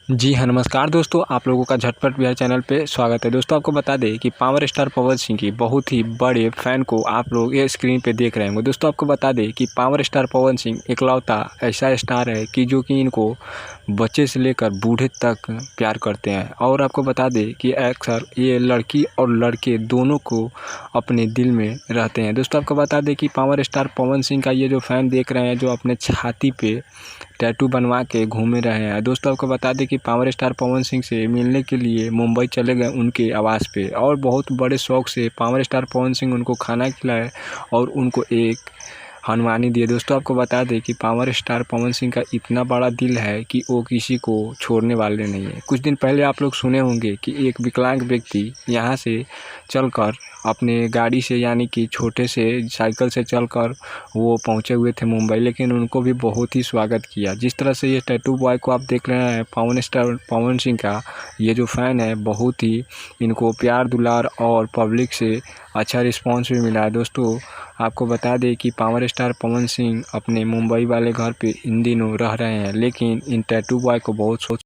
जी हाँ, नमस्कार दोस्तों, आप लोगों का झटपट बिहार चैनल पे स्वागत है। दोस्तों आपको बता दें कि पावर स्टार पवन सिंह की बहुत ही बड़े फ़ैन को आप लोग ये स्क्रीन पे देख रहे होंगे। दोस्तों आपको बता दें कि पावर स्टार पवन सिंह इकलौता ऐसा स्टार है कि जो कि इनको बच्चे से लेकर बूढ़े तक प्यार करते हैं। और आपको बता दें कि अक्सर ये लड़की और लड़के दोनों को अपने दिल में रहते हैं। दोस्तों आपको बता दें कि पावर स्टार पवन सिंह का ये जो फ़ैन देख रहे हैं, जो अपने छाती पे टैटू बनवा के घूम रहे हैं। दोस्तों आपको बता दें कि पावर स्टार पवन सिंह से मिलने के लिए मुंबई चले गए उनके आवास पे, और बहुत बड़े शौक से पावर स्टार पवन सिंह उनको खाना खिलाए और उनको एक हनुमानी दिए। दोस्तों आपको बता दें कि पावर स्टार पवन सिंह का इतना बड़ा दिल है कि वो किसी को छोड़ने वाले नहीं है। कुछ दिन पहले आप लोग सुने होंगे कि एक विकलांग व्यक्ति यहाँ से चलकर अपने गाड़ी से, यानी कि छोटे से साइकिल से चलकर वो पहुँचे हुए थे मुंबई, लेकिन उनको भी बहुत ही स्वागत किया। जिस तरह से ये टैटू बॉय को आप देख रहे हैं, पावर स्टार पवन सिंह का ये जो फ़ैन है, बहुत ही इनको प्यार दुलार और पब्लिक से अच्छा रिस्पॉन्स भी मिला है। दोस्तों आपको बता दें कि पावर स्टार पवन सिंह अपने मुंबई वाले घर पे इन दिनों रह रहे हैं, लेकिन इन टैटू बॉय को बहुत सोच